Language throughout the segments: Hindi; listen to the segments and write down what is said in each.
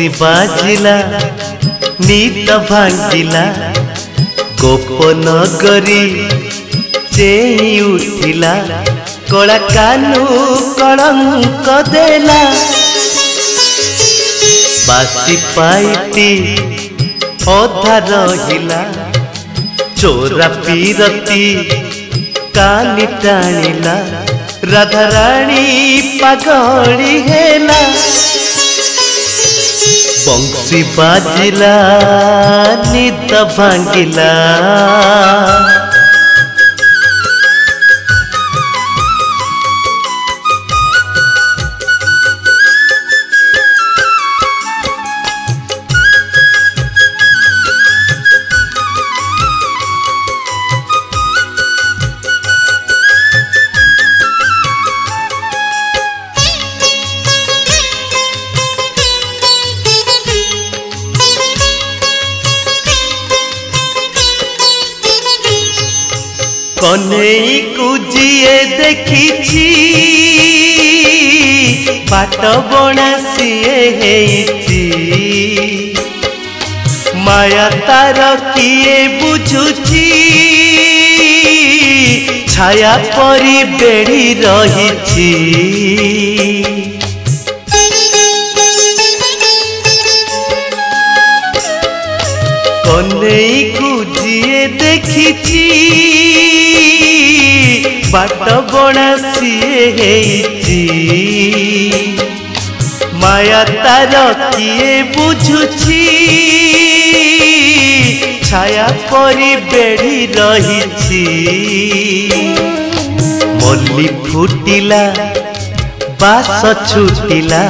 बंसी बाजिला नीत भांगिला गोपनगरी चेई उठिला कला कानू कलंक देला बासी पाइटी अधा रहिला चोरा पीरती कानी टाणिला राधा रानी पागली हेला बंसी बाजिला निद भांगिला कन्हई कुजिए देखी बाट बणा सीए हेची माया तार किए बुझुची छाया परी बेड़ी रही कन्हई कुजिए देखी बाट बणा सीए हेची माया तार किए बुझुची छाया परी बेड़ी रही मल्ली फुटिला बास छुटिला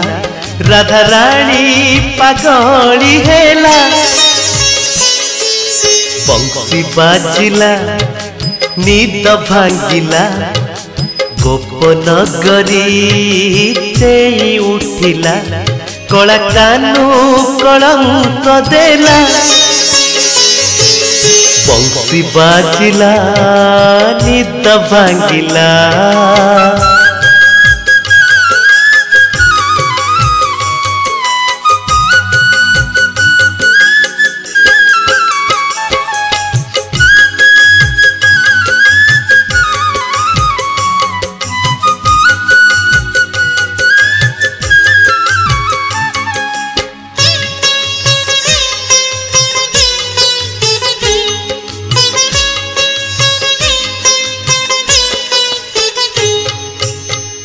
राधा रानी पागली हेला बंसी बाजिला निद भांगिला गोपनगरी चेई उठिला कला कानू कलंक देला बंसी बाजिला निद भांगिला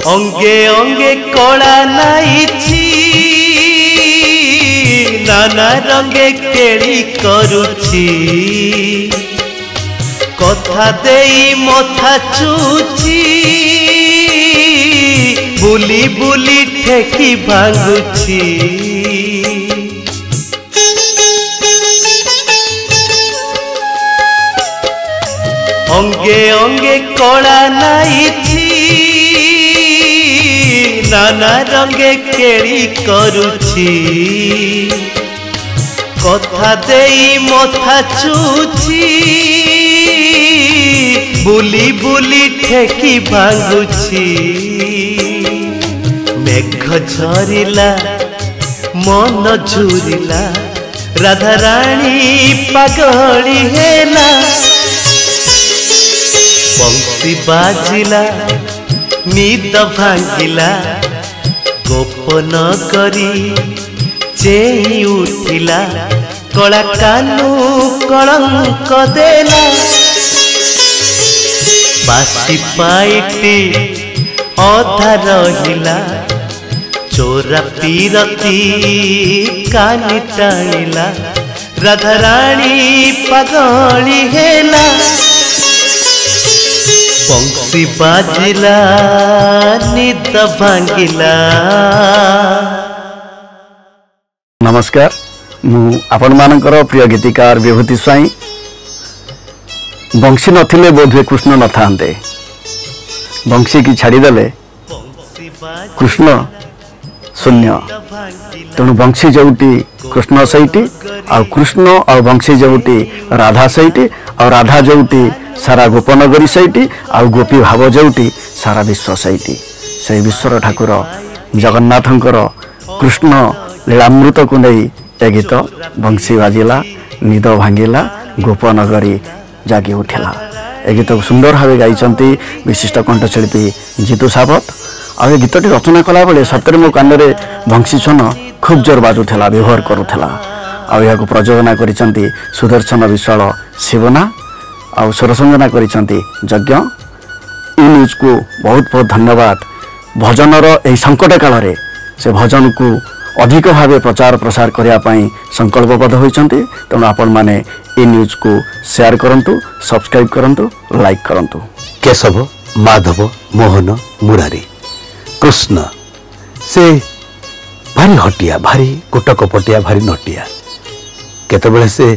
अंगे अंगे कला नाइछि नाना रंगे केली करुछि कथा देई मथा चुछि बुली बुली ठेकी भांगुछि अंगे अंगे कला नाइछि नाना रंगे केली करुछि कथा देई मथा चुछि बुली बुली ठेकी भांगुछि मेघ झरिला मन झुरिला राधा रानी पागली हेला बंसी बाजिला निद भांगिला गोपनगरी चेई उठिला कला कानू कलंक देला बासी पाइटी अधा रहिला चोरा पीरती कानी टाणिला राधा रानी पागली हेला बंसी बाजिला निद भांगिला। नमस्कार, मु आपण मानकर प्रिय गीतिकार विभूति स्वाई। बंशी नथिले बोधे कृष्ण न थांते, बंशी की छाड़ीदेले कृष्ण शून्य। तेणु बंशी जोटी कृष्ण सहीटी आ कृष्ण और बंशी जोटी राधा सहीटी और राधा जोटी सारा गोपनगरी सहीटी आ गोपी भाव जोटी सारा विश्व सहीटी। से विश्वर ठाकुर जगन्नाथंकर कृष्ण लीलामृत को नहीं ए गीत बंशी बाजिला निद भांगिला गोपनगरी जागी उठिला ए गीत को सुंदर भाव गाई विशिष्ट कंठशिल्पी जीतू सावत आ गीतटी रचना कला बेले सतरे मो कान में बंशी छन खूब जोर बाजुला व्यवहार करुला आ प्रयोजना करिसेंती सुदर्शन विश्वाल शिवना आ स्वर संजना करिसेंती यज्ञ ई न्यूज को बहुत बहुत धन्यवाद। भजनर यही संकट काल रे से भजन को अधिक भाव प्रचार प्रसार करने संकल्पबद्ध होती तेणु आपण मैंने ई न्यूज को शेयर करंतु सब्सक्राइब करंतु लाइक करंतु। केशव माधव मोहन मुरारी कृष्ण से भारी हटिया भारी कोटकपटिया भारी नटिया केतबेले से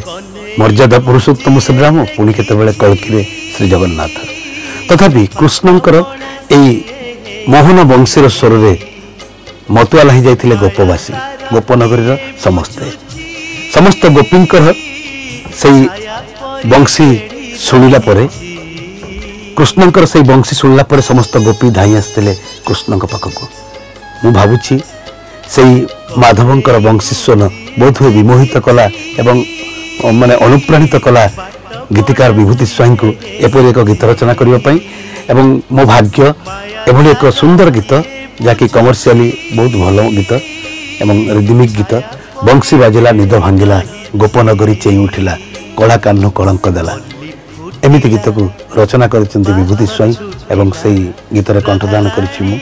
मर्यादा पुरुषोत्तम श्रीराम पुणी केतबेले कल्की श्री जगन्नाथ तथापि कृष्णंकर एई मोहन वंशीर स्वर रे मतुआला ही जाइथिले गोपवासी गोपनगरीर समस्त गोपींकर सेई वंशी शुणिला परे कृष्णंकर सेई वंशी शुणिला परे समस्त गोपी धाई आसथिले कृष्णंक पाखकु मु भाबुछि सेई माधवंकर वंशीस्वन बहुत हुए विमोहित कला एवं माने अनुप्राणित कला गीतिकार विभूति स्वाई को एपरि एक गीत रचना करने पाई एवं मो भाग्य एभली एक सुंदर गीत जहाँकि कमर्शियली बहुत भल गीत एवं रिदमिक गीत बंशी बाजिला निद भांगिला गोपनगरी चेई उठिला कला कान कलंक देला एमिति गीत को रचना करिसेंती विभूति स्वाई एवं से गीत रे कंठदान करिछि मु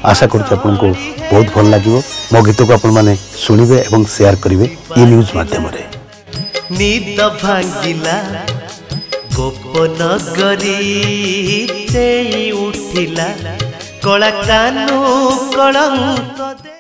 आशा करूँ आपन को बहुत भल लागिवो मो गीत को आपण माने सुनिबे एवं शेयर करिवे ई न्यूज माध्यम रे। निद भांगिला गोपनगरी चेई उठिला कला कानू कलंक